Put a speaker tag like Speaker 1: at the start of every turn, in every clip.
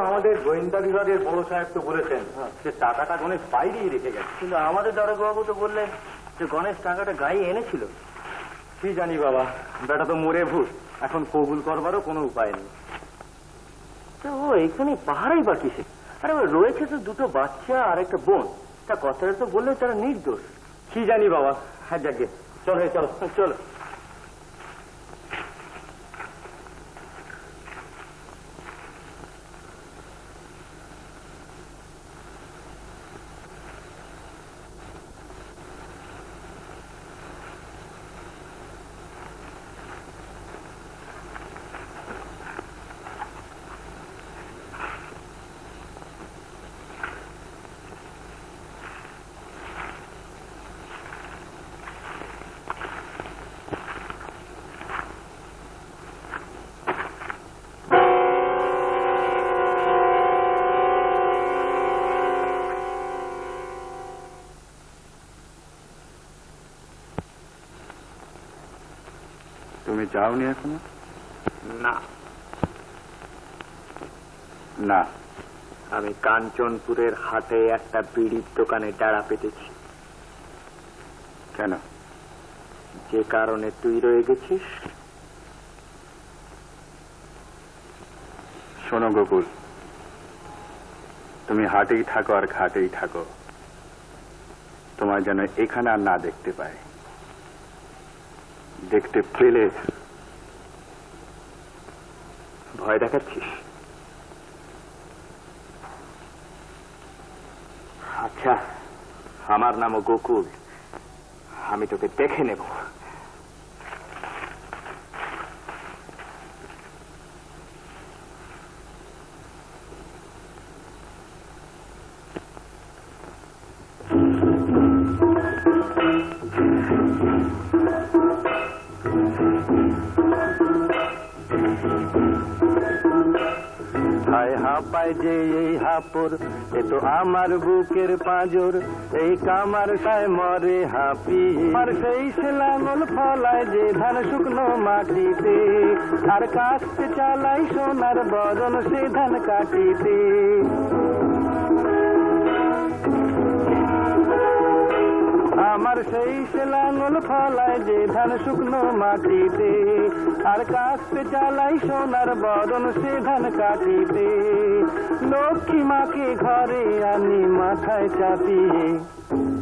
Speaker 1: আমাদের গোয়েন্দা বিভাগের বড় সাহেব তো বলেছেন যে টাকাটা গণেশ বাইরেই রেখে গেছে, কিন্তু আমাদের দারোগাবু তো বললেন যে গণেশ টাকাটা গায়ে এনেছিল। কি জানি বাবা, বেটা তো মরে ভূত, এখন কবুল করবারও কোনো উপায় নেই। ও এখানে পাহাড়াই বা কিসে? আরে রয়েছে তো দুটো বাচ্চা আর একটা বোন, তা কথাটা তো বললে তারা নির্দোষ। কি জানি বাবা। হ্যাঁ যাকে, চলো চলো চলো।
Speaker 2: তুমি যাওনি এখনো?
Speaker 1: না
Speaker 2: না,
Speaker 1: আমি কাঞ্চনপুরের হাটে একটা বিড়ির দোকানে ডাড়া পেতেছি।
Speaker 2: কেন?
Speaker 1: যে কারণে তুই রয়ে গেছিস।
Speaker 2: শোনো গোকুল, তুমি হাটেই থাকো আর ঘাটেই থাকো, তোমার যেন এখানে আর না দেখতে পাই। দেখতে পেলে
Speaker 1: ভয় দেখাচ্ছিস? আচ্ছা, আমার নামও গোকুল, আমি তোকে দেখে নেব। হাঁপায় যে এই হাপুর, এ তো আমার বুকের পাঁজর, এই কামার সায় মরে হাঁপি। আর সেই সে লাঙল ফলায় যে ধান শুকনো মাটিতে, আর কাস্তে চালাই সোনার বরণ সে ধান কাটিতে। আমার সেই সে লাঙল ফলায় যে ধান শুকনো মাটিতে, আর কাস্তে চালাই সোনার বরণ সে ধান কাটিতে। লক্ষ্মী মাকে ঘরে আনি মাথায় চাপিয়ে,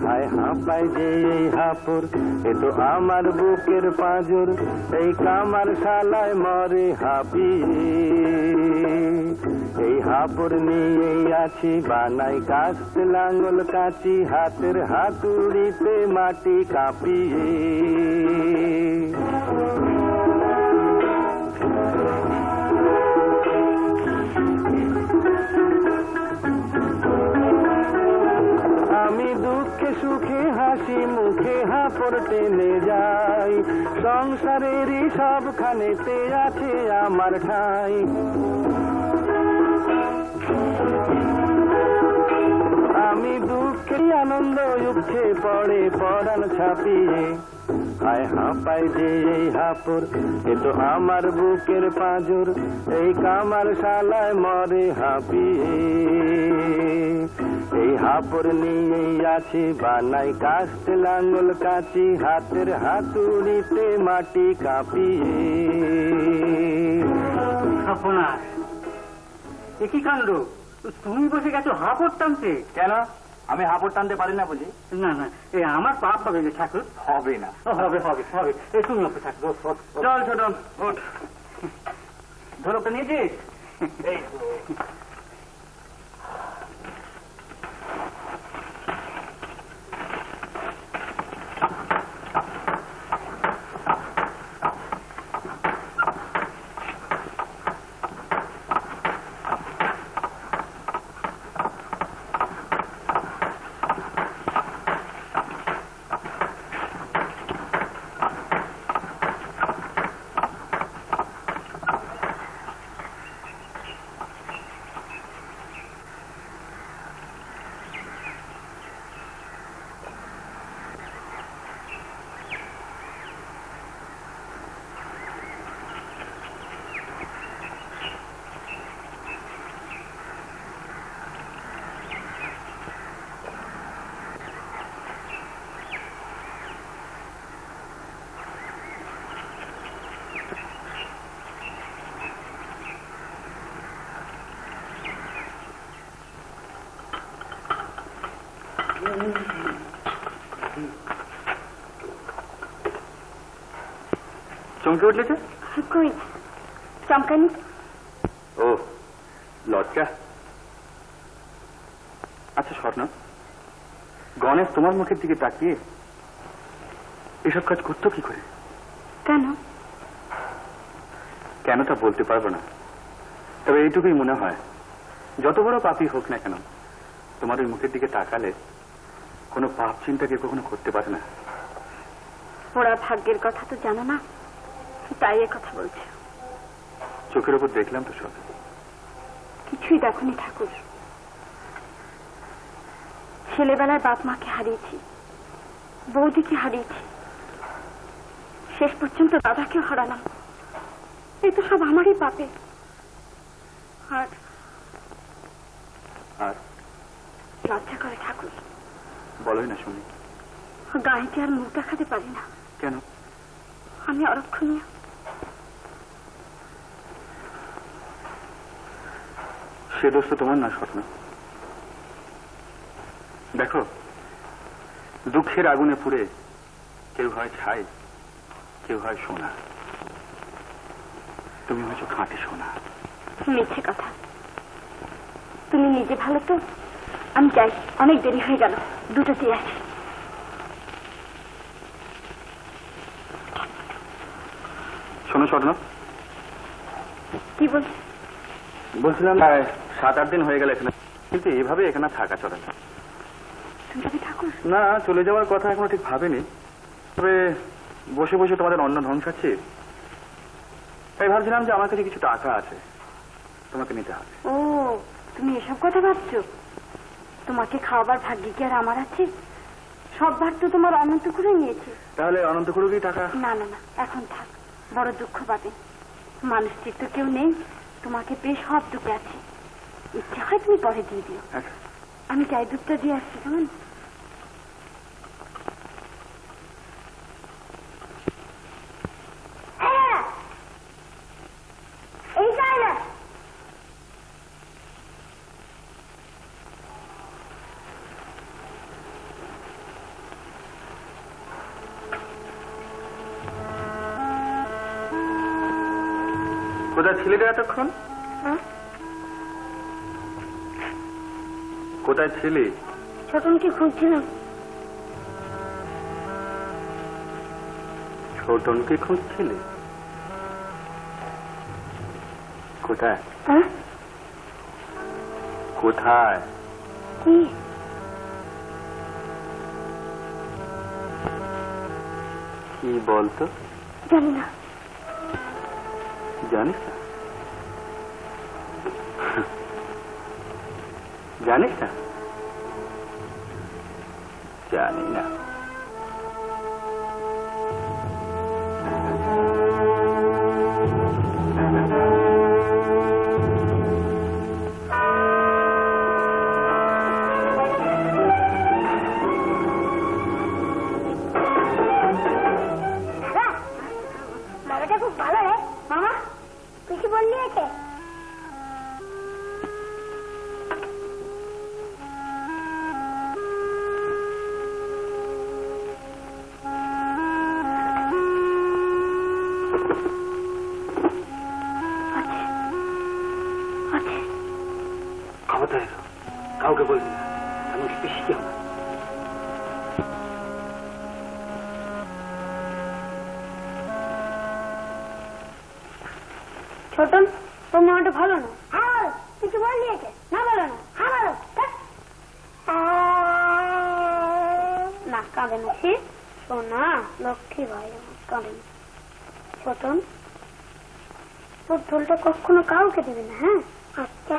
Speaker 1: হায় হাঁপায় যে এই হাপুর, এ তো আমার বুকের পাঁজর, এই কামার শালায় মরে হাঁপিয়ে। এই হাপুর নিয়েই আছি, বানাই কাস্তে লাঙল কাচি, হাতের হাতুড়িতে মাটি কাঁপিয়ে। আমি দুঃখে সুখে হাসি মুখে হাপড় টেনে যাই, সংসারেরই সবখানেতে আছে আমার ঠাঁই। আমি দুঃখে আনন্দ উঠছে পড়ে পড়ান ছাপিয়ে, হায় হাঁপায় যে এই হাপুর, এ তো আমার বুকের পাঁজর, এই কামার শালায় মরে হাঁপিয়ে। এই হাপুর নিয়েই আছি, বানাই কাস্তে লাঙল কাচি, হাতের হাতুড়িতে মাটি কাঁপিয়ে।
Speaker 3: আপনার একই কাণ্ড, তুমি বসে গেছো হাঁপড় টানতে।
Speaker 1: কেন? আমি হাঁপড় টানতে পারি না বুঝি?
Speaker 3: না না, আমার পাপ হবে যে ঠাকুর।
Speaker 1: হবে না।
Speaker 3: হবে হবে হবে, তুমি ওকে ঠাকুর।
Speaker 1: চল ছোটন, ওঠ।
Speaker 3: ঢোলকটা নিয়েছিস?
Speaker 1: এই
Speaker 2: চমকে উঠলে যে?
Speaker 4: কই চমকানি?
Speaker 2: ও লজ্জা। আচ্ছা স্বর্ণ, গণেশ তোমার মুখের দিকে তাকিয়ে এসব কাজ করতো কি করে?
Speaker 4: কেন?
Speaker 2: কেন তা বলতে পারবো না, তবে এইটুকুই মনে হয় যত বড় পাপই হোক না কেন তোমার ওই মুখের দিকে তাকালে কোনো পাপ চিন্তা কেউ কখনো করতে পারে না।
Speaker 4: ওরা ভাগ্যের কথা তো জানো না, তাই এ কথা বলছে।
Speaker 2: চোখের ওপর দেখলাম তো সব।
Speaker 4: কিছুই দেখনি ঠাকুর। ছেলেবেলায় বাপ মাকে হারিয়েছি, বৌদিকে হারিয়েছি, শেষ পর্যন্ত দাদাকেও হারালাম। এই তো সব আমারই পাপে। আর
Speaker 2: আর
Speaker 4: লজ্জা করে ঠাকুর,
Speaker 2: বলোই না শুনি।
Speaker 4: গাঁয়েতে আর মুখ দেখাতে পারি না।
Speaker 2: কেন?
Speaker 4: আমি অরক্ষণীয়।
Speaker 2: সে দোষ তো তোমার না স্বপ্ন। দেখো, দুঃখের আগুনে পুড়ে কেউ হয় ছাই, কেউ হয় সোনা। তুমি হয়েছো খাঁটি সোনা।
Speaker 4: মিথ্যে কথা। তুমি নিজে ভালো তো। আমি যাই, অনেক দেরি হয়ে গেল, দুটোতেই আসি।
Speaker 2: শোনো স্বর্ণ,
Speaker 4: কি বল?
Speaker 2: বলছিলাম 7-8 দিন হয়ে গেল এখানে, কিন্তু এভাবে এখানে থাকা চলে না।
Speaker 4: তুমি যাবে ঠাকুর?
Speaker 2: না, চলে যাওয়ার কথা এখনো ঠিক ভাবিনি, তবে বসে বসে তোমাদের অন্ন ধ্বংসাচ্ছি, তাই ভাবছিলাম যে আমার কাছে কিছু টাকা আছে, তোমাকে নিতে হবে।
Speaker 4: ও, তুমি এসব কথা ভাবছো? তোমাকে খাওয়াবার ভাগ্য কি আর আমার আছে? সব ভাগ তো তোমার অনন্ত করে নিয়েছে।
Speaker 2: তাহলে অনন্ত করুকই টাকা।
Speaker 4: না না না, এখন থাক, বড় দুঃখ পাবে। মানুষটির তো কেউ নেই, তোমাকে পেয়ে সব দুঃখে আছে। ইচ্ছে হয় তুমি পরে দিয়ে দিও। আমি চাই দুধটা দিয়ে আসছি, কেমন?
Speaker 2: কোথায় ছিলে রে এতক্ষণ? কোথায় ছিলি?
Speaker 4: ছোটনকে খুঁজছিলাম।
Speaker 2: ছোটনকে খুঁজছিলে? কোথায়? কোথায়?
Speaker 4: কি?
Speaker 2: কি বলতো?
Speaker 4: জানি না।
Speaker 2: জানিস না? জানিস না? জানি না।
Speaker 4: বাবাটা খুব ভালো রে মামা। তুই কি বললি একে?
Speaker 3: খবরদার কাউকে বলবি না, আমি পিছিয়ে যাব।
Speaker 4: ছোটন, তোর মামাটা ভালো না। হ্যাঁ, কিছু বললি একে? না ভালো না। হ্যাঁ ভালো না, কাঁদে না সে। সোনা লক্ষ্মী ভাই আমার, কাঁদে না। ছোটন, তোর ঢোলটা কখনো কাউকে দেবে না। হ্যাঁ, আচ্ছা।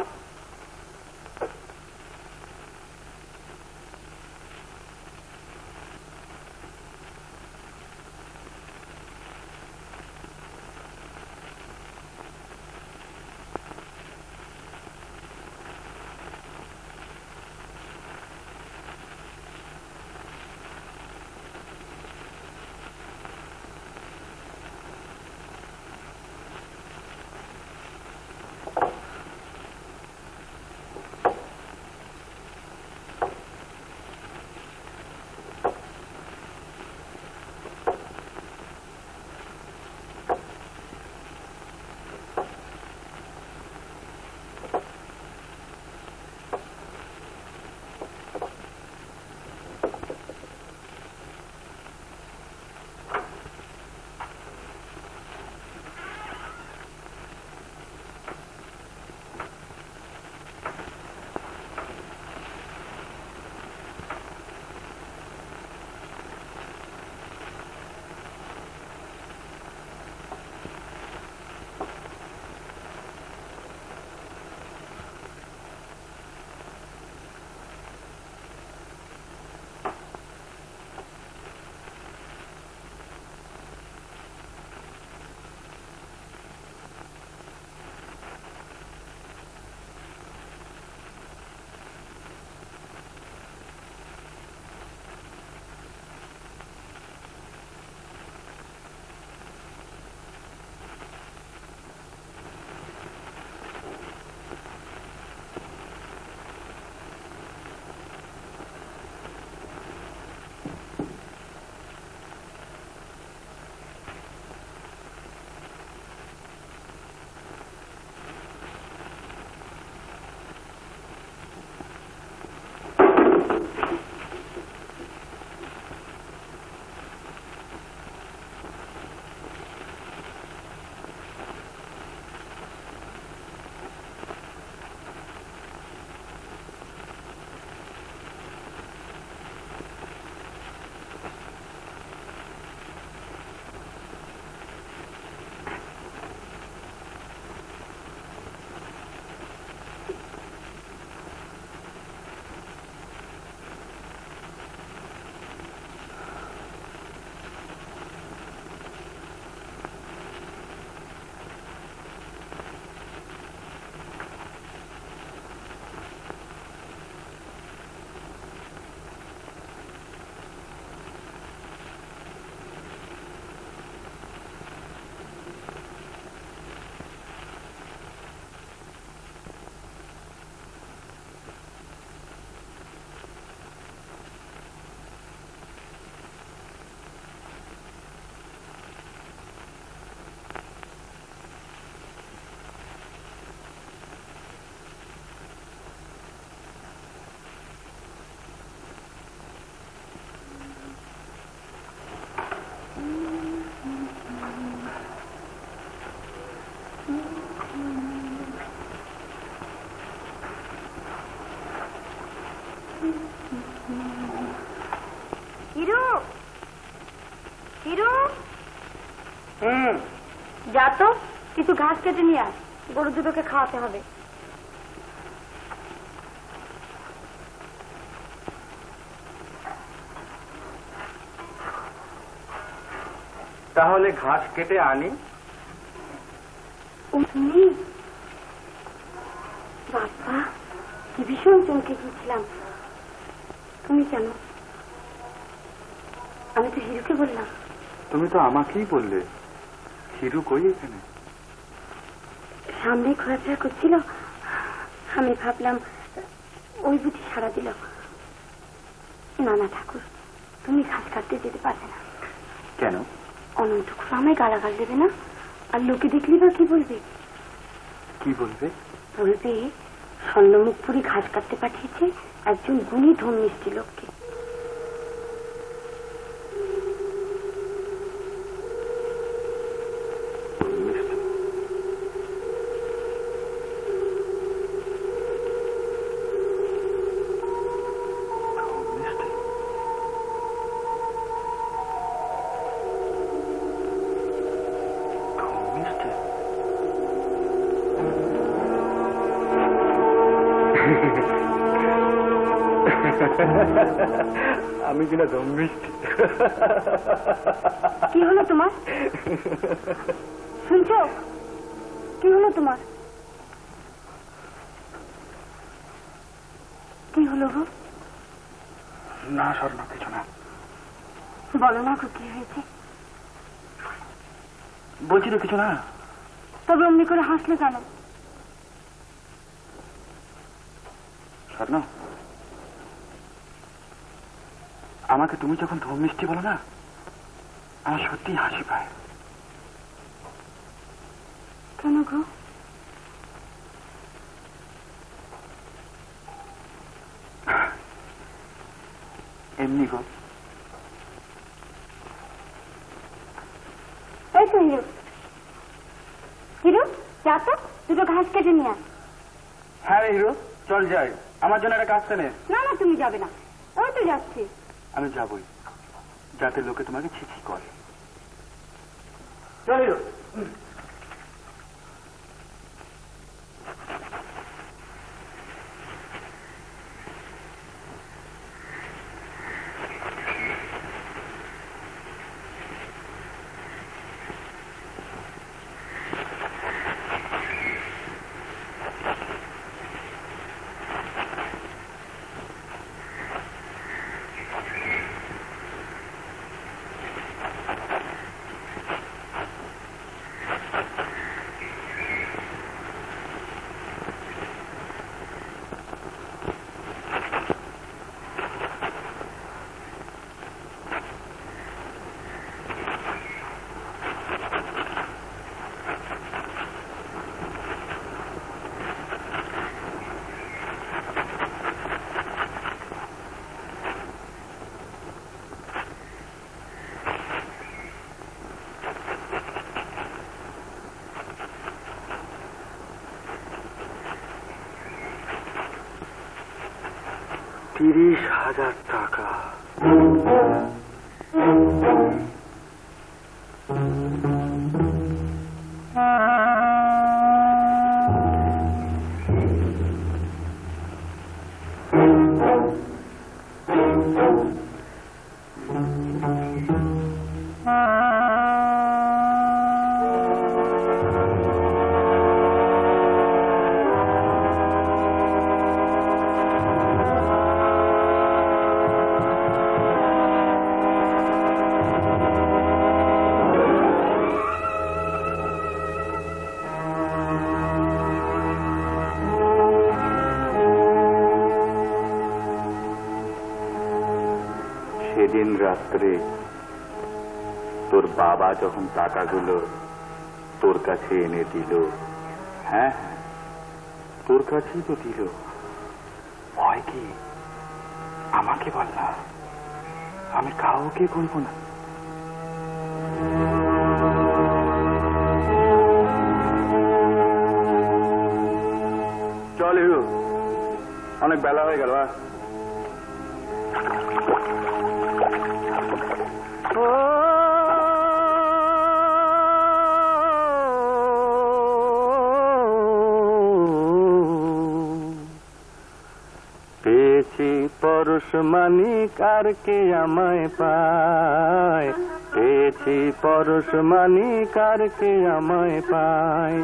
Speaker 4: হিরু, হিরু, যা তো কিছু ঘাস কেটে নিয়ে আস, গরু দুটোকে খাওয়াতে হবে।
Speaker 1: তাহলে ঘাস কেটে আনি।
Speaker 4: তুমি বাবা, কি ভীষণ চমকে গিয়েছিলাম। তুমি কেন? আমি তো হিরুকে বললাম।
Speaker 2: তুমি তো আমাকেই বললে। হিরু কই এখানে?
Speaker 4: সামনে ঘোরাফেরা করছিল, আমি ভাবলাম ওই বুঝি সারা দিল। না না ঠাকুর, তুমি ঘাস কাটতে যেতে পারবে না।
Speaker 2: কেন?
Speaker 4: অনন্ত আমায় গালাগাল দেবে না? আর লোকে দেখলি বা কি বলবে?
Speaker 2: কি বলবে?
Speaker 4: বলবে স্বর্ণমুখপুরি ঘাস কাটতে পাঠিয়েছে একজন গুণী ধন মিষ্টি লোককে।
Speaker 1: আমি কিনা ধম মিষ্টি।
Speaker 4: কি হলো তোমার? শুনছো? কি হলো তোমার? কি হলো গো?
Speaker 2: না স্বর্ণ, কিছু না।
Speaker 4: বলো না গো, কি হয়েছে?
Speaker 2: বলছি তো কিছু না।
Speaker 4: তবে অমনি করে হাসলে কেন?
Speaker 2: স্বর্ণ, আমাকে তুমি যখন ধম মিষ্টি বলো না, আমার সত্যি হাসি পায়।
Speaker 4: কেন গো?
Speaker 2: এমনি গো।
Speaker 4: এই তো হিরু, হিরু যা তো দুটো ঘাস কেটে নিয়ে আস।
Speaker 2: হ্যাঁ রে হিরো, চল যাই। আমার জন্য একটা কাজ নে।
Speaker 4: না না, তুমি যাবে না, ওই তো যাচ্ছি।
Speaker 2: আমি যাবই, যাতে লোকে তোমাকে ছিছি করে।
Speaker 1: চল হিরো।
Speaker 2: টাকা। সেদিন রাত্রে তোর বাবা যখন টাকাগুলো তোর কাছে এনে দিল, হ্যাঁ হ্যাঁ তোর কাছেই তো দিল, ভয় কি? আমাকে বল না, আমি কাউকে বলবো না। চল হিরো, অনেক বেলা হয়ে গেল।
Speaker 1: পেয়েছি পরশ মানিক আর কে আমায় পায়, পেয়েছি পরশ মানিক আর কে আমায় পায়,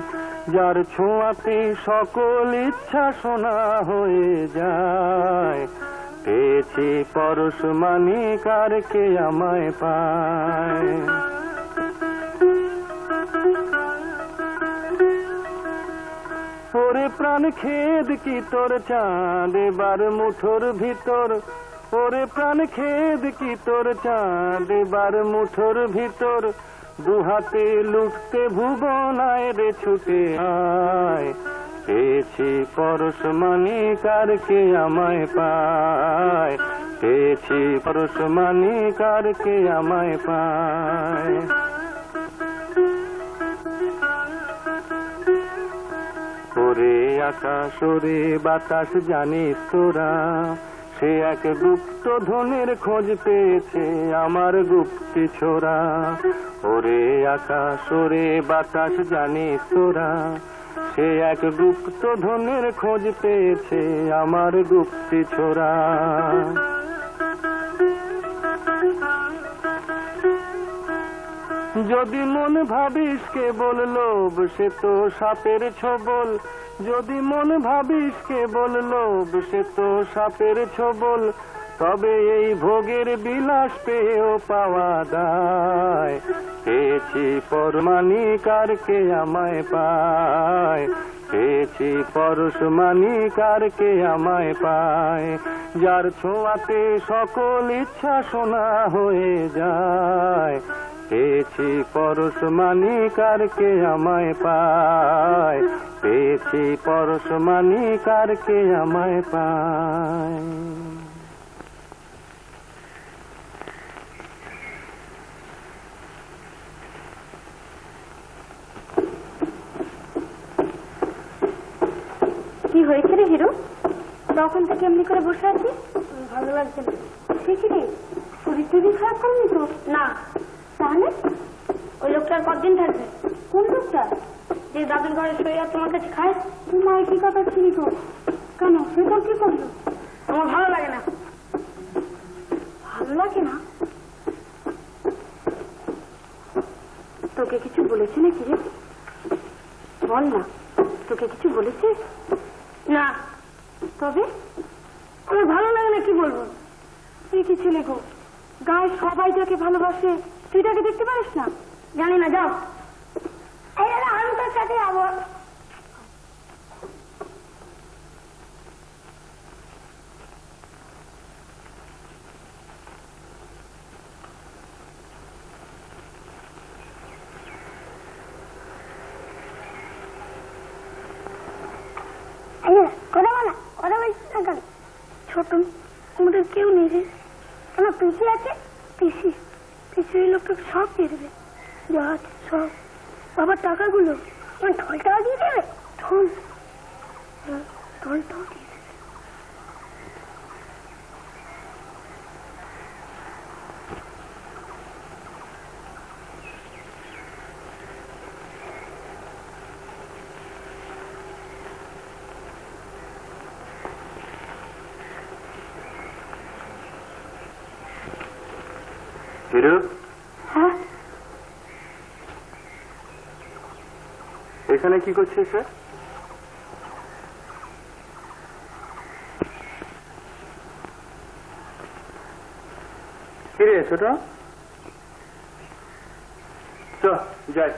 Speaker 1: যার ছোঁয়াতে সকল ইচ্ছা শোনা হয়ে যায়। পেয়েছি পরশ মানিক আর কে আমায় পায়। ওরে প্রাণ খেদ কি তোর চাঁদ এবার মুঠোর ভিতর, ওরে প্রাণ খেদ কি তোর চাঁদ এবার মুঠোর ভিতর, দুহাতে লুটতে ভুবনায় রে ছুটে আয়। পেয়েছি পরশ মানিক আর কে আমায় পায়, পেয়েছি পরশ মানিক আর কে আমায় পায়। ওরে আকাশ ওরে বাতাস জানিস তোরা, সে এক গুপ্ত ধনের খোঁজ পেয়েছে আমার গুপ্তি ছোরা। ওরে আকাশ ওরে বাতাস জানিস তোরা, সে এক গুপ্ত ধনের খোঁজ পেয়েছে আমার গুপ্তি ছোরা। যদি মন ভাবিস কেবল লোভ সে তো সাপের ছোবল, যদি মন ভাবিস কেবল লোভ সে তো সাপের ছোবল, তবে এই ভোগের বিলাস পেয়েও পাওয়া দায়। পেয়েছি পরমানিক আর কে আমায় পায়, পেয়েছি পরশ মানিক আর কে আমায় পায়, যার ছোঁয়াতে সকল ইচ্ছা শোনা হয়ে যায়। পেয়েছি পরশ মানিক আর কে আমায় পায়, পেয়েছি পরশ মানিক আর কে আমায় পায়।
Speaker 4: কি হয়েছে রে হিরো? তখন থেকে এমনি করে বসে আছি, ভালো লাগছে না। সে কি রে, শরীর টরীর খারাপ করেনি তো? না। তাহলে ওই লোকটার কতদিন থাকবে? কোন লোকটা? যে দাদুর ঘরে শুয়ে আর তোমার কাছে খায়? মা কি কথা ছিলি তো? কেন, সে তোর কি করলো? আমার ভালো লাগে না। ভালো লাগে না? তোকে কিছু বলেছে নাকি রে? বল না, তোকে কিছু বলেছে? না। তবে আমার ভালো লাগে না, কি বলবো? তুই কি ছেলে গো, গায়ে সবাই যাকে ভালোবাসে তুই তাকে দেখতে পারিস না? জানি না, যাও। আমি তোর সাথে যাবো। কথা বলা, কথা বলছিস না কেন? ছোট আমাদের কেউ নেই রে। আমার পিসি আছে, পিসি পিসি ওই লোকটাকে সব দিয়ে দেবে, যা আছে সব। বাবার টাকাগুলো আমার ঢোলটাও দিয়ে দেবে। ঢোলটাও দিয়ে দেবে।
Speaker 1: হিরো,
Speaker 4: হ্যাঁ,
Speaker 1: এখানে কি করছিস স্যার? কিরে ছোট, চ যাই।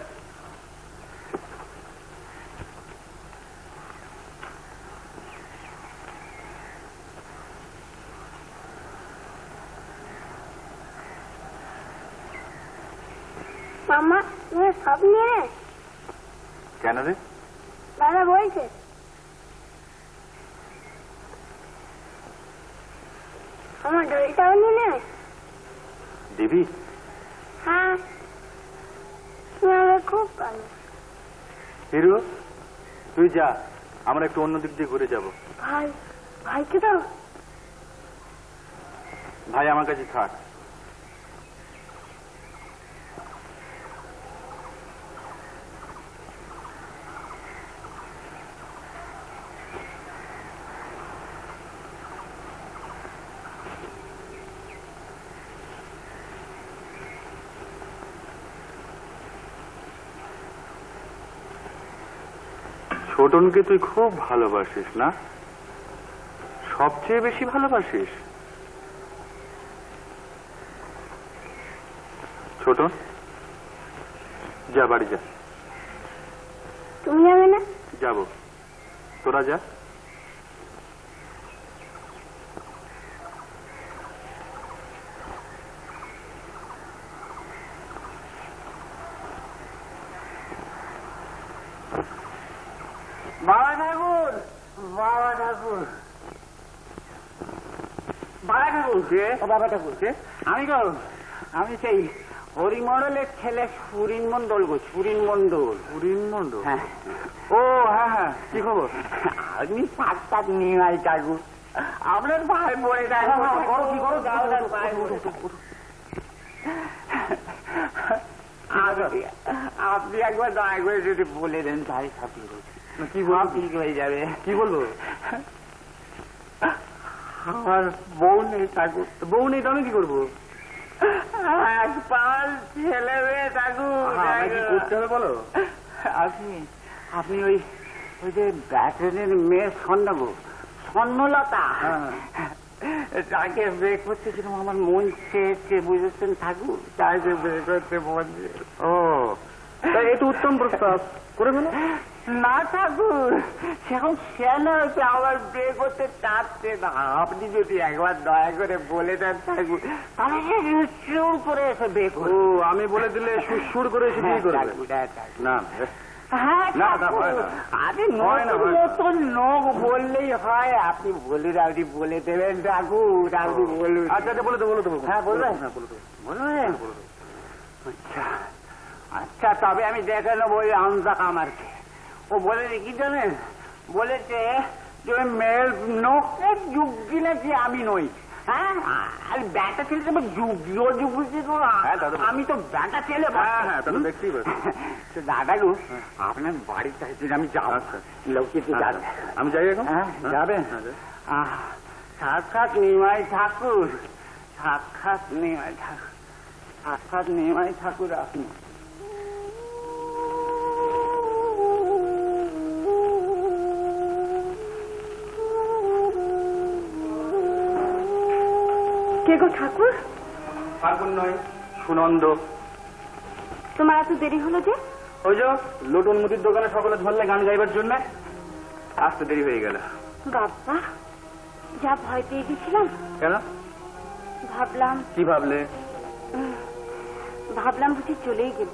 Speaker 4: মামা তুমি সব নিয়ে নে।
Speaker 1: কেন রে?
Speaker 4: দাদা বলছে। আমার ঢোলটাও নিয়ে নে।
Speaker 1: দিবি?
Speaker 4: হ্যাঁ, তুমি আমাকে খুব ভালো।
Speaker 1: হিরো তুই যা, আমরা একটু অন্য দিক দিয়ে ঘুরে যাব।
Speaker 4: ভাই, ভাইকে দাও।
Speaker 2: ভাই আমার কাছে থাক। ছোটনকে তুই খুব ভালোবাসিস না? সবচেয়ে বেশি ভালোবাসিস? ছোটন, যা বাড়ি যা।
Speaker 4: তুমি যাবে না?
Speaker 2: যাব, তোরা যা।
Speaker 3: বাবা ঠাকুর, বাবা ঠাকুর, বাবা ঠাকুর, ও বাবা ঠাকুর, আমি গো, আমি সেই হরিমণ্ডলের ছেলে সুরিন মন্ডল গো, সুরিন মন্ডল।
Speaker 2: সুরিন মন্ডল?
Speaker 3: হ্যাঁ।
Speaker 2: ও হ্যাঁ হ্যাঁ, কি খবর?
Speaker 3: আপনি পাক পাক নিয়ে আই ঠাকুর, আপনার ভাই পড়ে যায়।
Speaker 2: করো কি করো, যাও যাও।
Speaker 3: আপনি একবার দয়া করে যদি বলে দেন তাই সাথে
Speaker 2: কি বলবো?
Speaker 3: ঠিক হয়ে যাবে।
Speaker 2: কি বলবো?
Speaker 3: আমার বউ নেই ঠাকুর।
Speaker 2: বউ নেই তো আমি কি করবো?
Speaker 3: এক পাল ছেলে মেয়ে ঠাকুর।
Speaker 2: কি করতে হবে বলো?
Speaker 3: আপনি আপনি ওই ওই যে ব্যাটারির মেয়ে স্বর্ণগো, স্বর্ণলতা, তাকে বিয়ে করতেছিলাম। আমার মন চেয়েছে, বুঝেছেন ঠাকুর, তাই যে বিয়ে করতে মন।
Speaker 2: ও, এই তো উত্তম প্রস্তাব, করে ফেলো।
Speaker 3: না ঠাকুর, সেরকম শেয়াল হয়েছে, আমার বিয়ে করতে চাচ্ছে না। আপনি যদি একবার দয়া করে বলে দেন ঠাকুর, তাহলে সুর করে এসে বিয়ে
Speaker 2: ও,
Speaker 3: করবো।
Speaker 2: আমি বলে দিলে সুর করে এসে বিয়ে করবে? না,
Speaker 3: হ্যাঁ
Speaker 2: না,
Speaker 3: ঠাকুর,
Speaker 2: হয় না।
Speaker 3: আরে
Speaker 2: হয় না,
Speaker 3: নতুন
Speaker 2: হয় না।
Speaker 3: নতুন লোক বললেই হয়। আপনি বলুন, আপনি বলে দেবেন ঠাকুর, আপনি বলুন।
Speaker 2: আচ্ছা আচ্ছা, বলে দেবো বলে দেবো।
Speaker 3: হ্যাঁ, বলবেন?
Speaker 2: হ্যাঁ, বলে দেবো।
Speaker 3: বলবেন? আচ্ছা আচ্ছা, তবে আমি দেখে নেবো ওই আমজা কামারকে। ও বলে কি জানেন, বলেছে যে ওই মেয়ের নখের যুগ নাকি আমি নই। হ্যাঁ, আর ব্যাটা ছেলে তো যুগিও যুগ,
Speaker 2: হ্যাঁ, দাদা।
Speaker 3: আমি তো ব্যাটা ছেলে।
Speaker 2: হ্যাঁ হ্যাঁ, তা তো দেখতেই পাচ্ছি।
Speaker 3: তো দাদা গো, আপনার বাড়িতে আমি যাবো, লোককে যাবে।
Speaker 2: আমি যাই এখন?
Speaker 3: হ্যাঁ, যাবেন? সাক্ষাৎ নিমাই ঠাকুর, সাক্ষাৎ নিমাই ঠাকুর, সাক্ষাৎ নিমাই ঠাকুর আপনি।
Speaker 4: কে গো ঠাকুর?
Speaker 2: ফাল্গুন নয়, সুনন্দ।
Speaker 4: তোমার এত দেরি হলো যে?
Speaker 2: ওই যে লটুন মুদির দোকানে সকলে ধরলে গান গাইবার জন্য, আসতে দেরি হয়ে গেল।
Speaker 4: বাবা, যা ভয় পেয়ে গেছিলাম।
Speaker 2: কেন?
Speaker 4: ভাবলাম
Speaker 2: কি ভাবলে?
Speaker 4: ভাবলাম বুঝি চলেই গেল।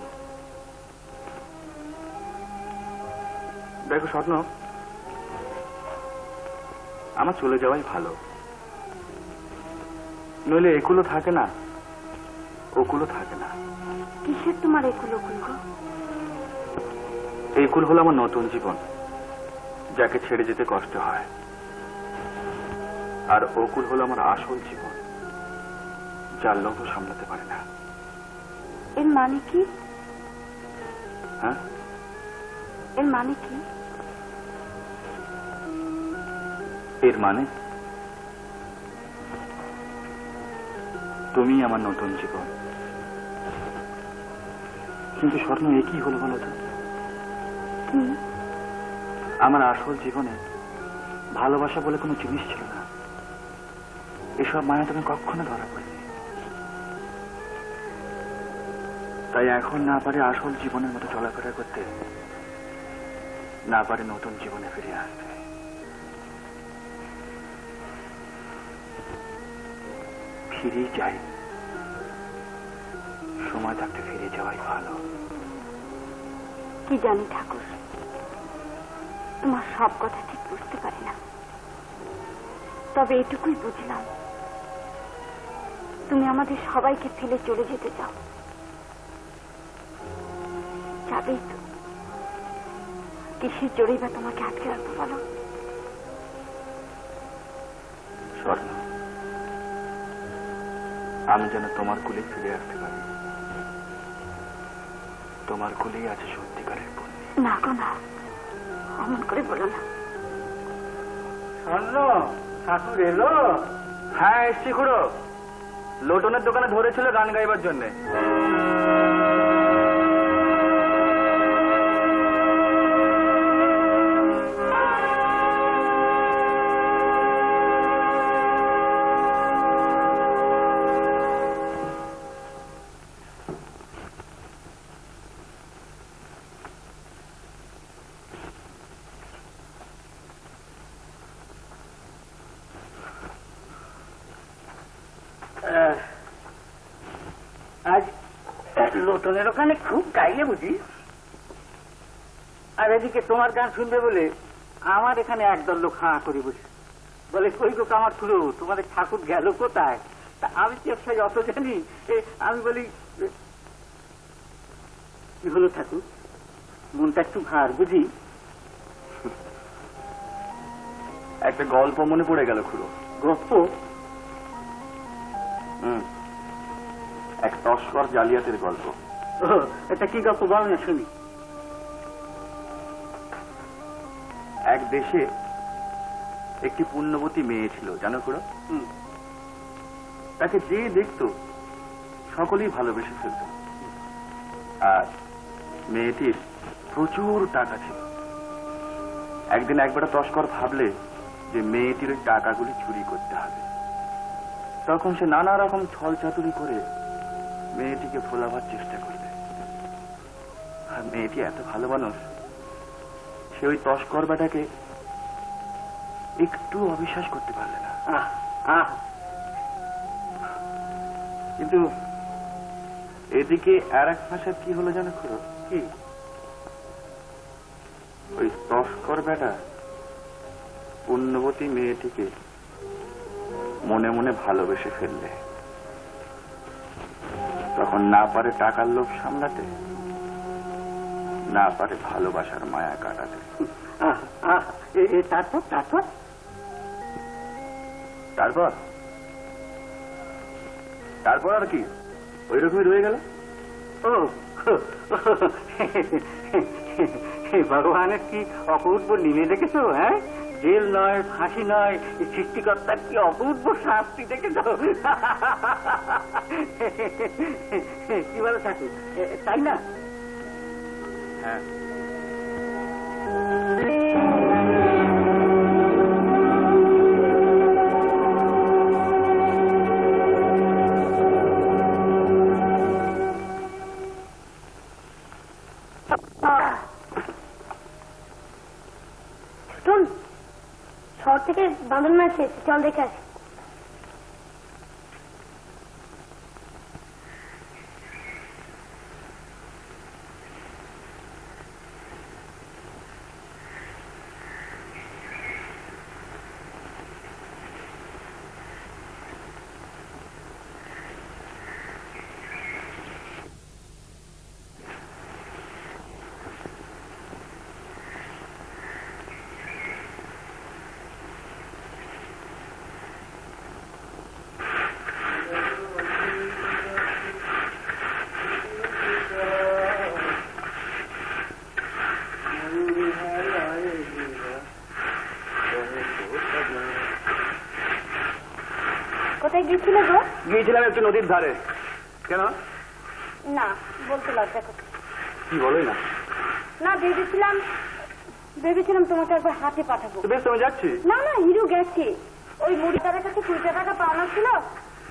Speaker 2: দেখো স্বপ্ন, আমার চলে যাওয়াই ভালো। নইলে এগুলো থাকে না, ওগুলো থাকে না।
Speaker 4: কিসের তোমার এগুলো গুলো?
Speaker 2: এইগুলো হলো আমার নতুন জীবন, যাকে ছেড়ে যেতে কষ্ট হয়। আর ওকুল হলো আমার আসল জীবন, যার লোক সামলাতে পারে না।
Speaker 4: এর মানে কি?
Speaker 2: হ্যাঁ,
Speaker 4: এর মানে কি?
Speaker 2: এর মানে তুমি আমার নতুন জীবন। কিন্তু স্বর্ণ একই হলো বলো তো? আমার আসল জীবনে ভালোবাসা বলে কোনো জিনিস ছিল না। এসব মায়া তুমি কখনো ধরা পড়েনি। তাই এখন না পারে আসল জীবনের মতো চলাফেরা করতে, না পারে নতুন জীবনে ফিরে আসতে। ফিরে যাই, সময় থাকতে ফিরে যাওয়াই ভালো।
Speaker 4: কি জানি ঠাকুর, তোমার সব কথা ঠিক বুঝতে পারি না, তবে এটুকুই বুঝলাম, তুমি আমাদের সবাইকে ফেলে চলে যেতে চাও। যাবেই তো, কিসের জোরেই বা তোমাকে আটকে রাখবো বলো?
Speaker 2: স্বর্ণ, আমি যেন তোমার কোলে ফিরে আসতে পারি। তোমার কোলেই আছে সত্যিকারের পুণ্য।
Speaker 4: না গো না, অমন করে বলো না।
Speaker 3: স্বর্ণ ঠাকুর এলো?
Speaker 1: হ্যাঁ এসছি খুড়ো, লোটনের দোকানে ধরেছিল গান গাইবার জন্যে।
Speaker 3: আজ লোটনের ওখানে খুব গাইলে বুঝি, আর এদিকে তোমার গান শুনবে বলে আমার এখানে একদল লোক হাঁ করে বসে বলে, কই গো আমার খুড়ো, তোমাদের ঠাকুর গেল কোথায়? তা আমি চেষ্টা যত জানি, আমি বলি কি হলো ঠাকুর, মনটা একটু ভার বুঝি?
Speaker 2: একটা গল্প মনে পড়ে গেল খুড়ো।
Speaker 3: গল্প?
Speaker 2: এক তস্কর জালিয়াতের গল্প।
Speaker 3: এটা কি গল্প বল না শুনি।
Speaker 2: এক দেশে একটি পুণ্যবতী মেয়ে ছিল, জানো খুড়ো? তাকে যে দেখতো সকলেই ভালোবেসে ফেলত। আর মেয়েটির প্রচুর টাকা ছিল। একদিন একবার তস্কর ভাবলে যে মেয়েটির ওই টাকাগুলি চুরি করতে হবে। তখন সে নানা রকম ছল চাতুরি করে মেয়েটিকে ভোলাবার চেষ্টা করবে। আর মেয়েটি এত ভালো মানুষ, সে ওই তস্কর বেটাকে একটু অবিশ্বাস করতে পারলে না। কিন্তু এদিকে আর এক ভাষা কি হলো জানো খুড়ো? কি? ওই তস্কর বেটা পুণ্যবতী মেয়েটিকে মনে মনে ভালোবেসে ফেললে। তখন না পারে টাকার লোভ সামলাতে, না পারে ভালোবাসার মায়া কাটাতে।
Speaker 3: তারপর তারপর
Speaker 2: তারপর তারপর আর কি, ওই রকমই রয়ে গেল।
Speaker 3: ও ভগবানের কি অপূর্ব নীলে দেখেছো? হ্যাঁ, জেল নয়, ফাঁসি নয়, সৃষ্টিকর্তার কি অপূর্ব শাস্তি দেখেছো? কি বলে ঠাকুর, তাই না?
Speaker 2: হ্যাঁ,
Speaker 4: শহর থেকে বাঁধন মাছ এসেছে, চল দেখে আসি। কোথায় গিয়েছিলে গো?
Speaker 1: গিয়েছিলাম একটু নদীর ধারে। কেন?
Speaker 4: না, বলতে লজ্জা করছে।
Speaker 1: কি বলোই না।
Speaker 4: না, ভেবেছিলাম তোমাকে একবার হাতে পাঠাবো।
Speaker 1: বেশ, তুমি যাচ্ছি।
Speaker 4: না না, হিরু গেছে। ওই মুড়িদারের কাছে 20 টাকা পাওনা ছিল,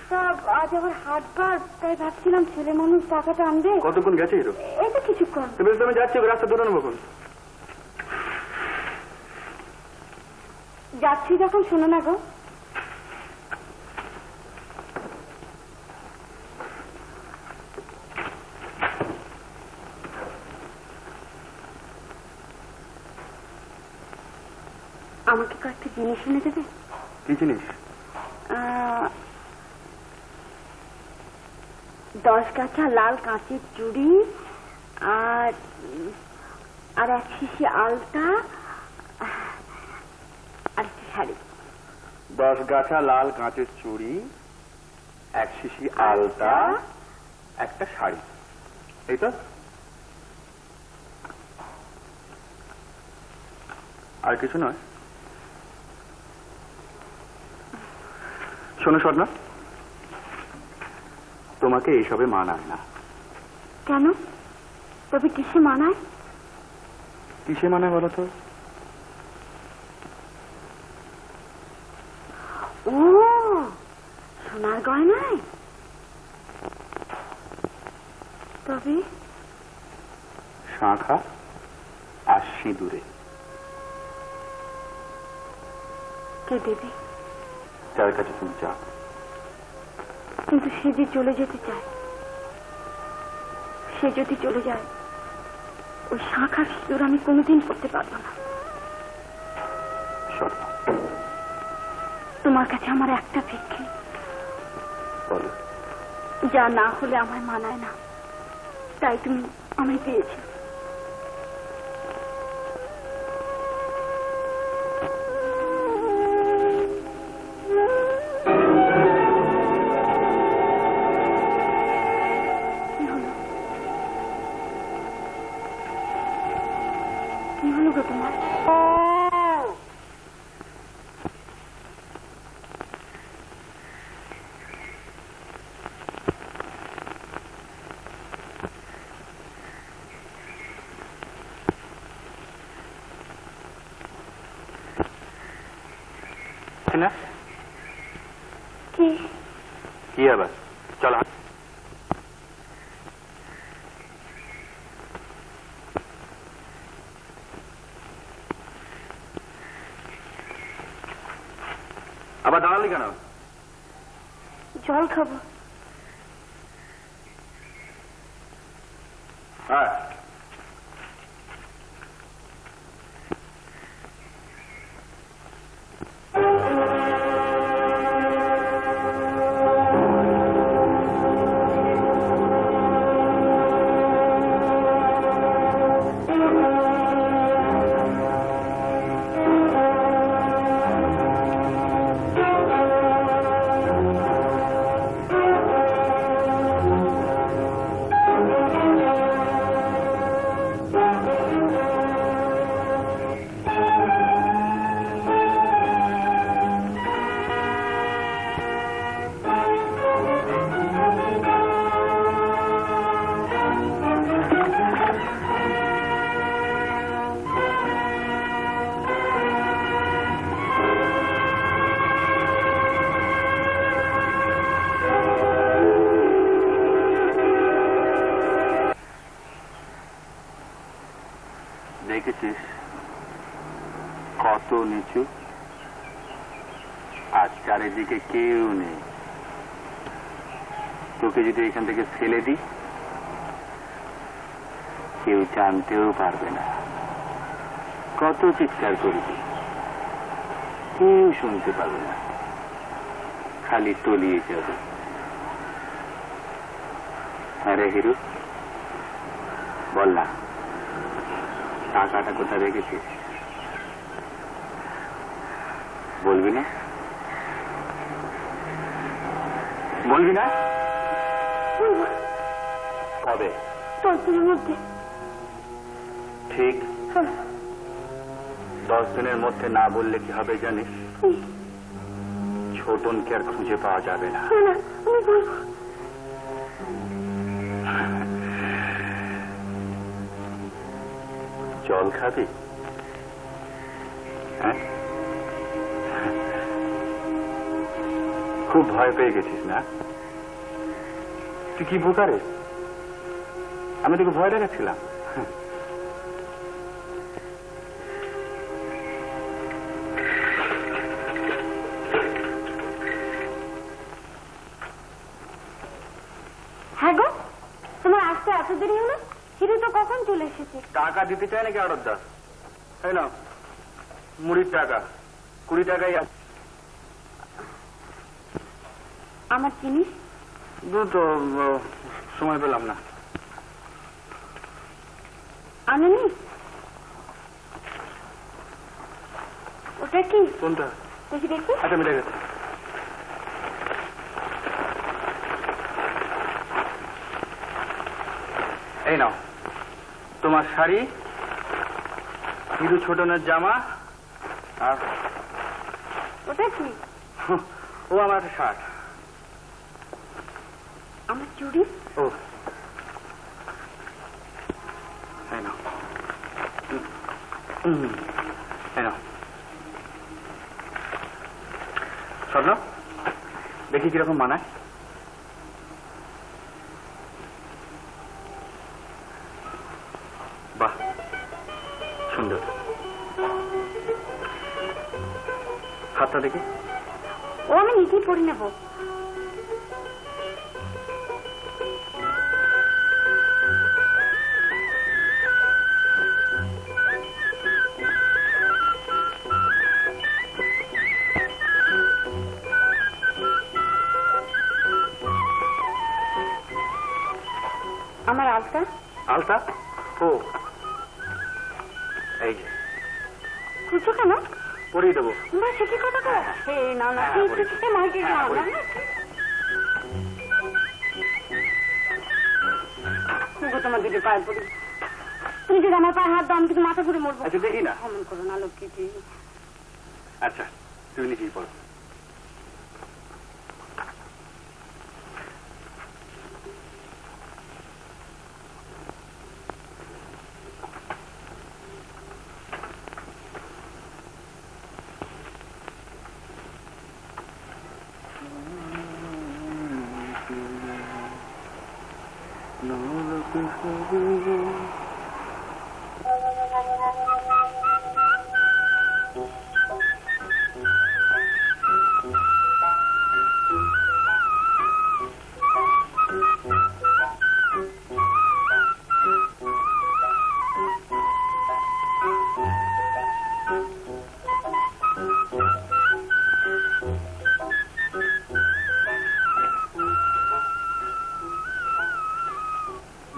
Speaker 4: তা আজ আবার হাটবার, তাই ভাবছিলাম ছেলে মানুষ টাকাটা আনবে।
Speaker 1: কতক্ষণ গেছে হিরো?
Speaker 4: এই তো কিছুক্ষণ।
Speaker 1: বেশ, তুমি যাচ্ছি, রাস্তা ধরে নেবো।
Speaker 4: যাচ্ছি যখন শোনো না গো, আমাকে কয়েকটা জিনিস এনে দেবে?
Speaker 2: কি জিনিস?
Speaker 4: 10 কাঠা লাল কাঁচের চুড়ি, আর 1 শিশি আলতা, আর একটি শাড়ি।
Speaker 2: 10 গাছা লাল কাঁচের চুড়ি, এক শিশি আলতা, একটা শাড়ি, এই তো? আর কিছু নয়? শোনো স্বর্ণা, তোমাকে এইসবে মানায় না।
Speaker 4: কেন? তবে কিসে মানায়?
Speaker 2: কিসে মানায় বলো তো?
Speaker 4: ও, সোনার গয়নায়। তবে
Speaker 2: শাঁখা আর সিঁদুরে।
Speaker 4: কে দেবে?
Speaker 2: যার কাছে তুমি চাও।
Speaker 4: কিন্তু সে যে চলে যেতে চায়, সে যদি চলে যায়, ওই শাঁখা সিঁদুর আমি কোনোদিন করতে পারবো না।
Speaker 2: স্বর্ণা,
Speaker 4: তোমার কাছে আমার একটা ভিক্ষে,
Speaker 2: বলো।
Speaker 4: যা না হলে আমার মানায় না, তাই তুমি আমায় পেয়েছো। কি হলো গো তোমার?
Speaker 2: না
Speaker 4: কি?
Speaker 2: কি আবার? চলো। আবার দাঁড়ালি কেন?
Speaker 4: জল খাবো।
Speaker 2: হ্যাঁ, দেখেছিস কত নিচু, আর চারিদিকে কেউ নেই। তোকে যদি এখান থেকে ফেলে দিই, কেউ জানতেও পারবে না। কত চিৎকার করবি, কেউ শুনতে পাবে না, খালি তলিয়ে যাবে। আরে হিরু, বল না, টাকাটা কোথায় রেখেছিস? বলবি না? বলবি না? কবে?
Speaker 4: 10 দিনের মধ্যে।
Speaker 2: ঠিক 10 দিনের মধ্যে না বললে কি হবে জানিস? ছোটনকে আর খুঁজে পাওয়া যাবে না।
Speaker 4: না, আমি বলবো।
Speaker 2: জল খাবি? হ্যাঁ, খুব ভয় পেয়ে গেছিস না? তুই কি বোকারে? আমি তোকে ভয় দেখাচ্ছিলাম।
Speaker 4: হ্যাঁ গো, তোমার আসতে এত দেরি হলো? হিরু তো কখন চলে এসেছে।
Speaker 2: টাকা দিতে চায় নাকি আড়তদা? তাই না, মুড়ির টাকা 20 টাকাই আছে।
Speaker 4: আমার জিনিস
Speaker 2: তো সময় পেলাম না।
Speaker 4: আনেনি? ওটা কি?
Speaker 2: কোনটা?
Speaker 4: দেখি দেখি।
Speaker 2: আচ্ছা, মিলে গেছে।
Speaker 1: এই নাও তোমার শাড়ি, হিরু ছোটনের জামা, আর
Speaker 4: ওটা কি?
Speaker 1: ও আমার শার্ট।
Speaker 4: আমার চুড়ি?
Speaker 1: ও এই নাও, এই নাও। স্বর্ণ, দেখি কিরকম মানায়। বাহ, সুন্দর। হাতটা দেখি।
Speaker 4: ও আমি নিজেই পরে নেব। আমার আলতা?
Speaker 1: আলতা? ও এই যে।
Speaker 4: খুঁজছো কেন?
Speaker 1: পরিয়ে দেবো।
Speaker 4: না সে কি কথা কয়? না না মাইকে যাও না। তোমার দিকে পায়ে পড়ি। তুমি যদি আমার পায়ে হাত দাও আমি কিন্তু মাথা ঘুরে মরবো।
Speaker 1: আচ্ছা দেখি না।
Speaker 4: এমন করো না লক্ষ্মী।
Speaker 1: আচ্ছা তুমি নিজেই পড়ো।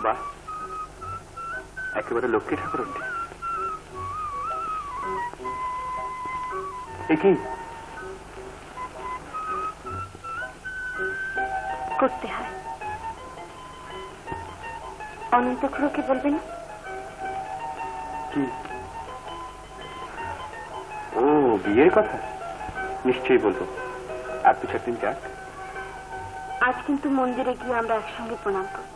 Speaker 1: বাহ, একেবারে লক্ষ্মী ঠাকুর। কি
Speaker 4: করতে হয়? অনন্ত খুড়োকে বলবে না?
Speaker 1: কি? ও বিয়ের কথা? নিশ্চয়ই বলবো। আর দু চার দিন যাক।
Speaker 4: আজ কিন্তু মন্দিরে গিয়ে আমরা একসঙ্গে প্রণাম করব।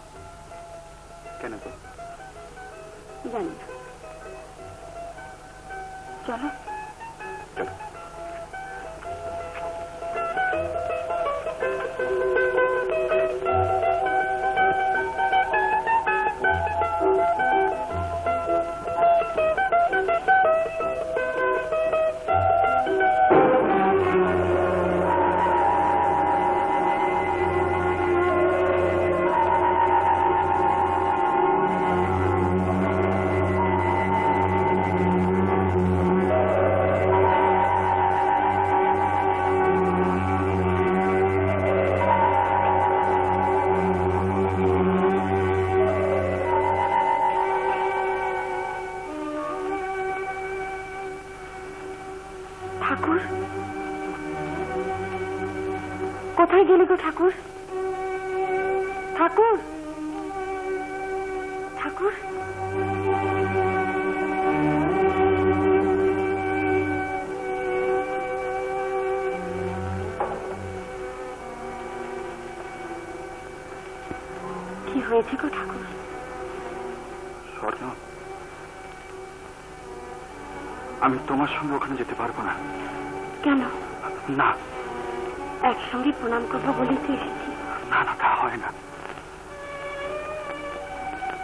Speaker 1: কেন তো?
Speaker 4: জানি না। চলো।
Speaker 1: চলো।
Speaker 4: ঠাকুর কোথায় গেলে গো? ঠাকুর, ঠাকুর, ঠাকুর। কি হয়েছে গো ঠাকুর?
Speaker 1: স্বর্ণ, আমি তোমার সঙ্গে ওখানে যেতে পারবো না।
Speaker 4: কেন?
Speaker 1: না।
Speaker 4: একসঙ্গে প্রণাম করবো বলেই তো এসেছি।
Speaker 1: না না, তা হয় না।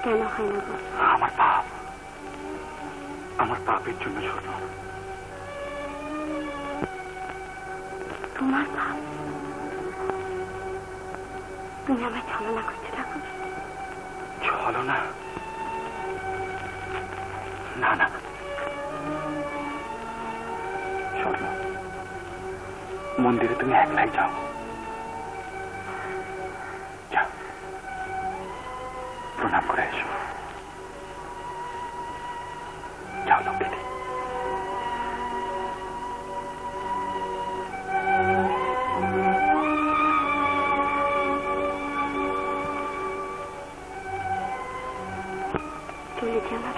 Speaker 4: কেন হয় না গো?
Speaker 1: আমার পাপ, আমার পাপের জন্য। স্বর্ণ,
Speaker 4: তোমার পাপ? তুমি আমায় ছলনা করছো ঠাকুর।
Speaker 1: ছলনা? না না স্বর্ণ, মন্দিরে তুমি একলাই যাও। যাও, প্রণাম করে এসো। যাও লক্ষ্মী।
Speaker 4: আমার।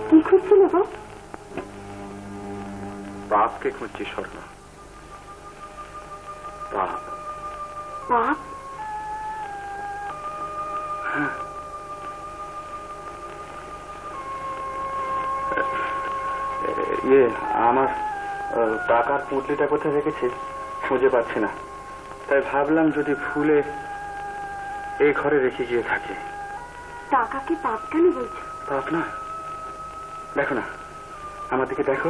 Speaker 4: কি খুঁজছিল গো?
Speaker 2: বাপকে খুঁজছি স্বর্ণ। বাপ?
Speaker 4: বাপ?
Speaker 2: আমার টাকার পুঁটলিটা কোথায় রেখেছি খুঁজে পাচ্ছি না, তাই ভাবলাম যদি ভুলে এই ঘরে রেখে গিয়ে থাকে।
Speaker 4: টাকা কি পাপ কেন বলছো?
Speaker 2: পাপ না, দেখো না আমার দিকে, দেখো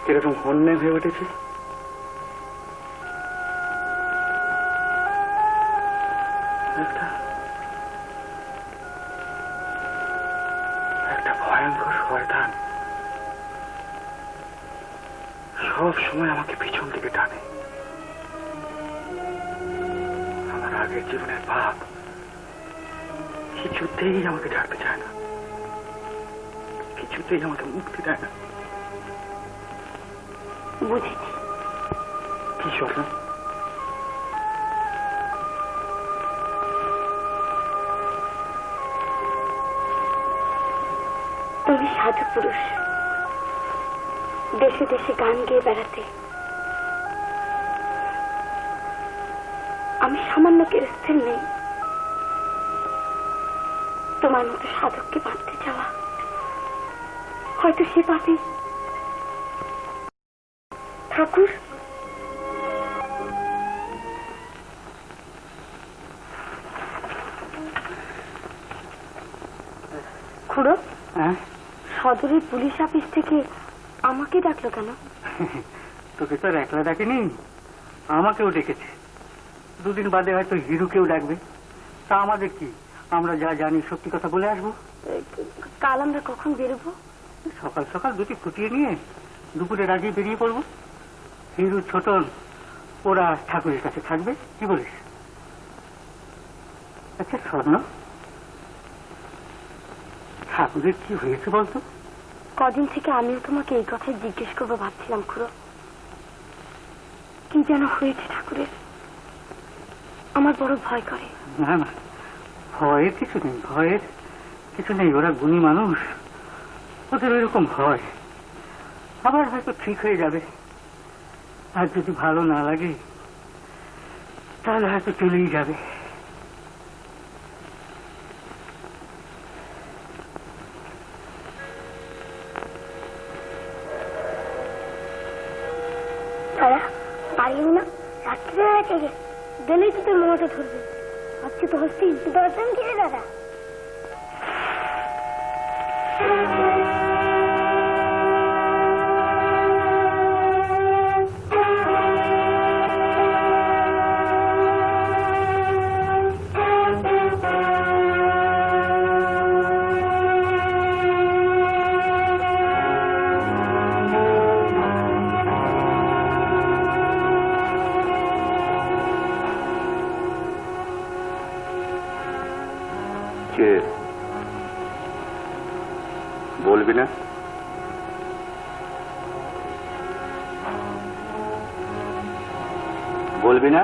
Speaker 2: কিরকম হন্যে হয়ে উঠেছে। একটা ভয়ঙ্কর শয়তান সব সময় আমাকে পিছন দিকে টানে। আমার আগের জীবনের পাপ কিছুতেই আমাকে ছাড়তে চায় না, কিছুতেই আমাকে মুক্তি দেয় না।
Speaker 4: বুঝেছি।
Speaker 2: কি স্বপ্ন?
Speaker 4: তুমি সাধু পুরুষ, দেশে দেশে গান গেয়ে বেড়াতে। আমি সামান্য কেরস্থের নেই। তোমার মতো সাধককে বাঁধতে চাওয়া, হয়তো সে পাপি। ঠাকুর, খুড়ো, সদরের পুলিশ অফিস থেকে আমাকে ডাকলো কেন?
Speaker 3: তোকে তো আর একলা ডাকেনি, আমাকেও ডেকেছে। দুদিন বাদে হয়তো হিরুকেও ডাকবে। তা আমাদের কি, আমরা যা জানি সত্যি কথা বলে আসবো।
Speaker 4: কাল আমরা কখন বেরোবো?
Speaker 3: সকাল সকাল দুটি ফুটিয়ে নিয়ে দুপুরে রাগিয়ে বেরিয়ে পড়বো। হিরু, ছোটন ওরা ঠাকুরের কাছে থাকবে, কি বলিস? আচ্ছা স্বর্ণ, ঠাকুরের কি হয়েছে বলতো?
Speaker 4: কদিন থেকে আমিও তোমাকে এই কথাই জিজ্ঞেস করবো ভাবছিলাম খুড়ো। কি যেন হয়েছে ঠাকুরের, আমার বড় ভয় করে।
Speaker 3: না না, ভয়ের কিছু নেই, ভয়ের কিছু নেই। ওরা গুণী মানুষ, ওদের এরকম হয়। আবার হয়তো ঠিক হয়ে যাবে। আর যদি ভালো না লাগে তাহলে হয়তো চলেই যাবে।
Speaker 4: দাদা পারিও না, রাত্রে হয়েছে গেলেই তো তোর মোমাকে ধরবে। আজকে তো হচ্ছে দর্শন কিনে দাদা।
Speaker 2: কে বলবি না? বলবি না?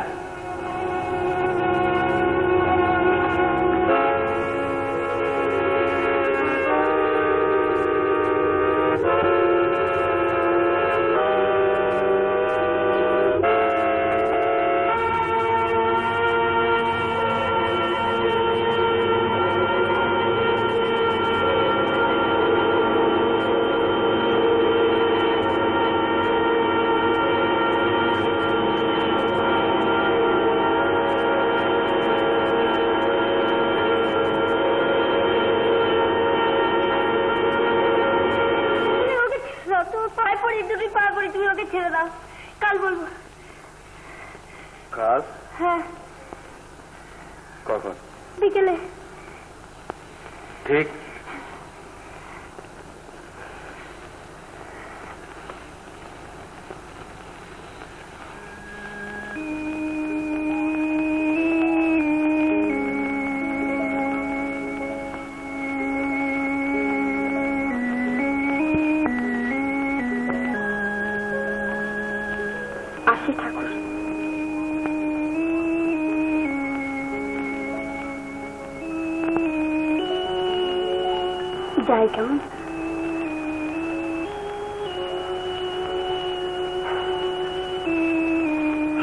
Speaker 2: কাল?
Speaker 4: হ্যাঁ,
Speaker 2: কখন?
Speaker 4: বিকেলে।
Speaker 2: ঠিক।
Speaker 4: আসি ঠাকুর। যাই কেমন?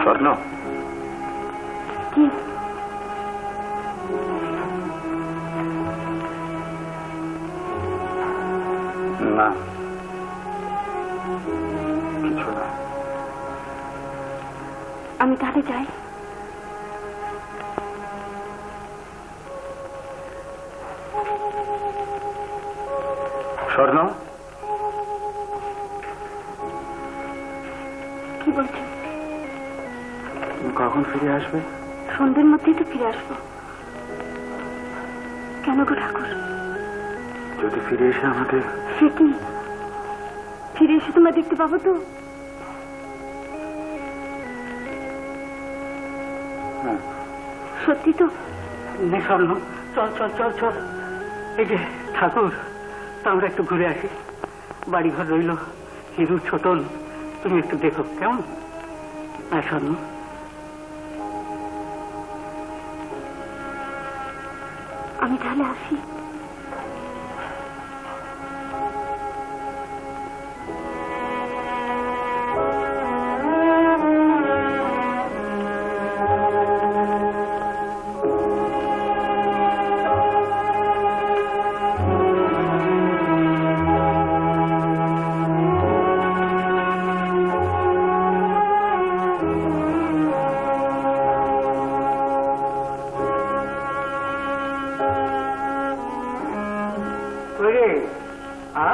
Speaker 2: স্বর্ণ,
Speaker 4: কি?
Speaker 2: না কিছু না।
Speaker 4: আমি তাহলে যাই।
Speaker 2: স্বর্ণ,
Speaker 4: কি বলছেন?
Speaker 2: তুমি কখন ফিরে আসবে?
Speaker 4: সন্ধ্যের মধ্যেই তো ফিরে আসবো। কেন গো ঠাকুর?
Speaker 2: যদি ফিরে এসে আমাদের...
Speaker 4: সে কি, ফিরে এসে তোমায় দেখতে পাবো তো?
Speaker 2: হ্যাঁ।
Speaker 4: সত্যি তো?
Speaker 3: স্বর্ণ, চল চল চল চল। এই যে ঠাকুর, তা আমরা একটু ঘুরে আসি। বাড়িঘর রইল, হিরু, ছোটন, তুমি একটু দেখো কেমন? আর স্বর্ণ,
Speaker 4: আমি তাহলে আসি।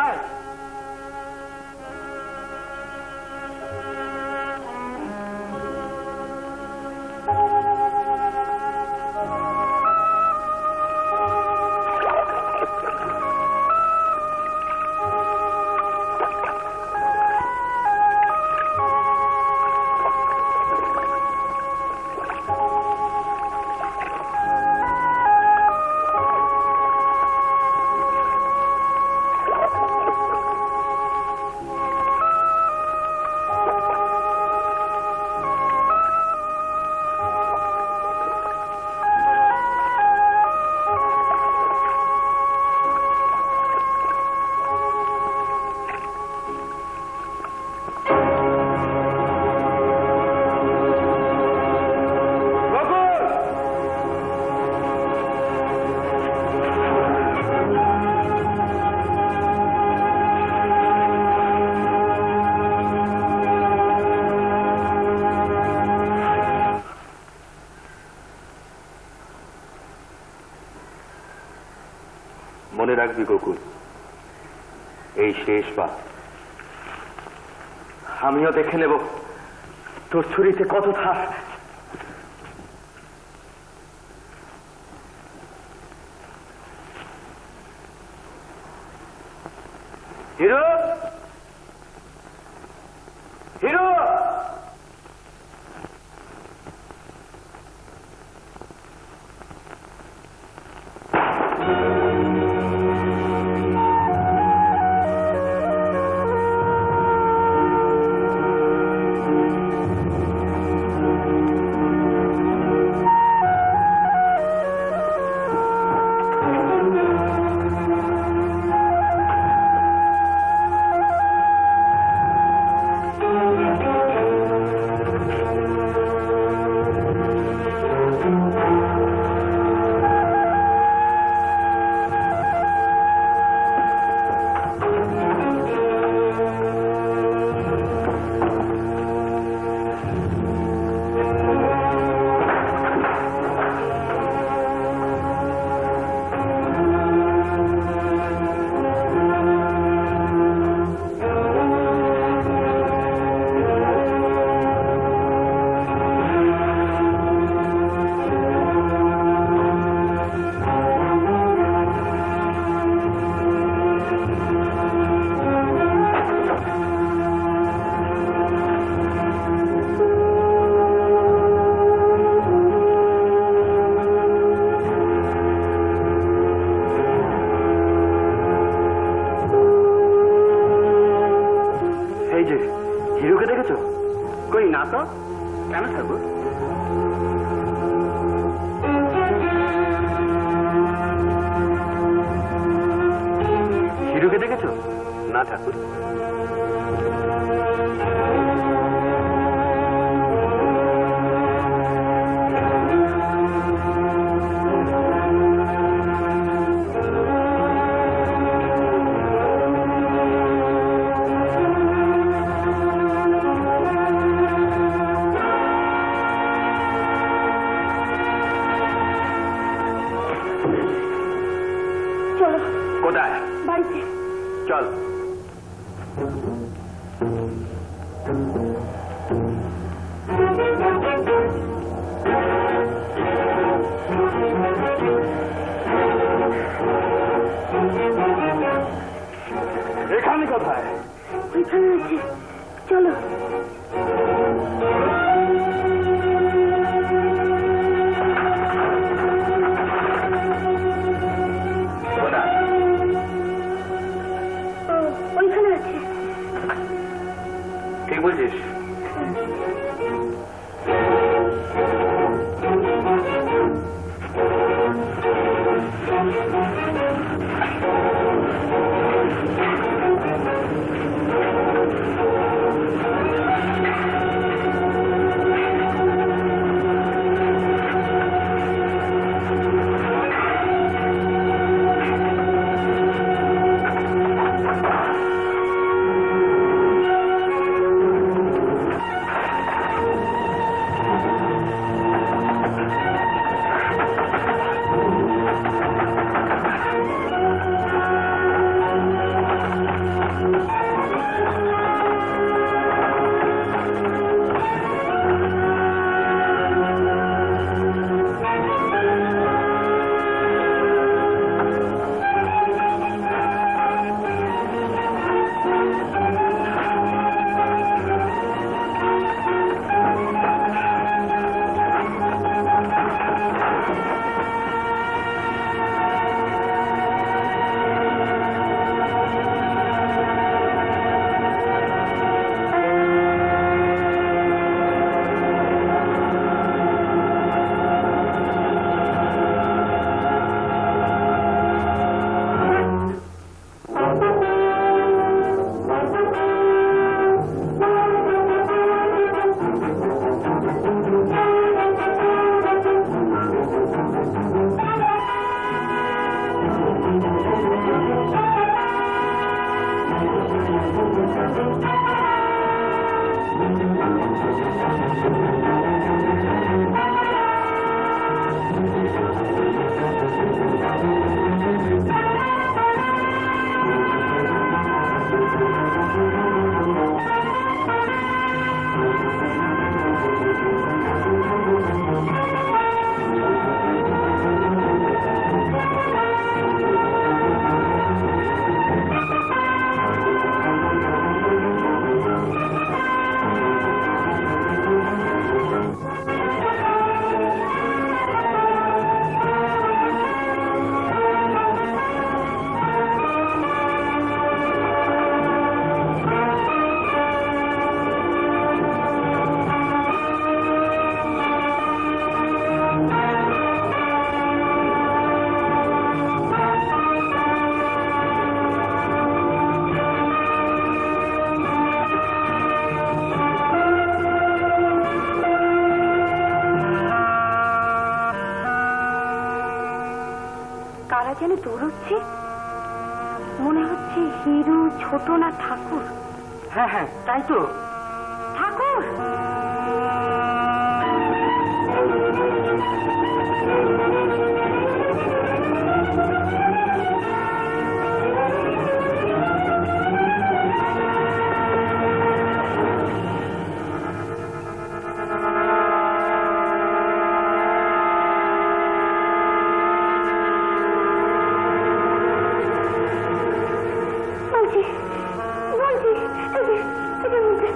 Speaker 3: আর
Speaker 2: মনে রাখবি গোকুল, এই শেষবার। আমিও দেখে নেব তোর ছুরিতে কত ধার। হিরো, হিরো,
Speaker 3: তো কেন ঠাকুর?
Speaker 1: হিরুকে দেখেছো?
Speaker 3: না ঠাকুর।
Speaker 4: চলো
Speaker 3: কোথায়?
Speaker 4: বাড়িতে।
Speaker 3: চল।
Speaker 1: এখানে কোথায়?
Speaker 4: ওইখানে আছে, চলো। ও, ওইখানে আছে।
Speaker 3: ঠিক বলছিস?
Speaker 4: কারা যেন দৌড়চ্ছে, মনে হচ্ছে হিরু, ছোট না ঠাকুর?
Speaker 1: হ্যাঁ হ্যাঁ, তাই তো।
Speaker 4: ঠাকুর! বলছি, এই যে, এটার মধ্যে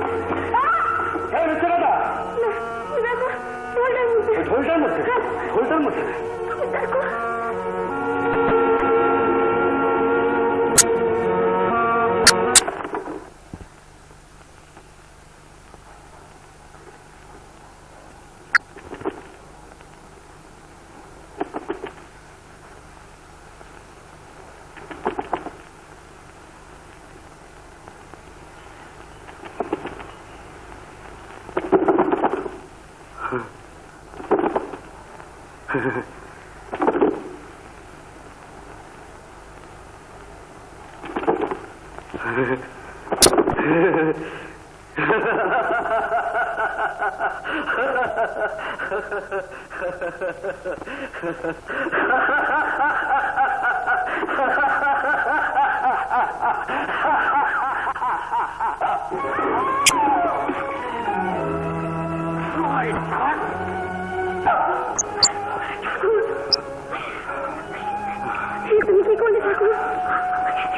Speaker 4: তুমি কি করলে ঠাকুর?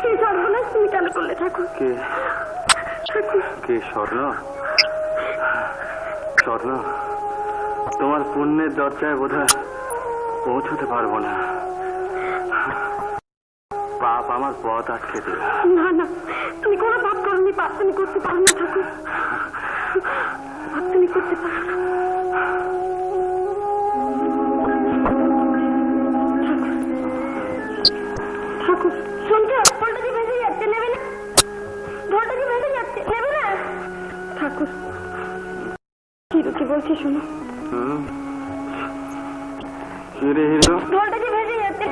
Speaker 4: এই সর্বনাশ তুমি কেন করলে ঠাকুর?
Speaker 1: কে
Speaker 4: ঠাকুর
Speaker 1: কে? স্বর্ণ? স্বর্ণ, তোমার পুণ্যের দরজায় বোধহয় পৌঁছতে পারবো না। পাপ আমার পথ আটকে দিল।
Speaker 4: না না, তুমি কোনো পাপ করনি। পাপ তুমি করতে পারো না ঠাকুর। পাপ তুমি করতে পারো না। ঠাকুর শুনছো? ঢোলটা কি ভেসে যাচ্ছে, নেবে না? ঢোলটা কি ভেসে যাচ্ছে, নেবে না? ঠাকুর কি বলছি শোনো।
Speaker 1: হিরে হিরো,
Speaker 4: ঢোলটা কি ভেসে যাচ্ছে।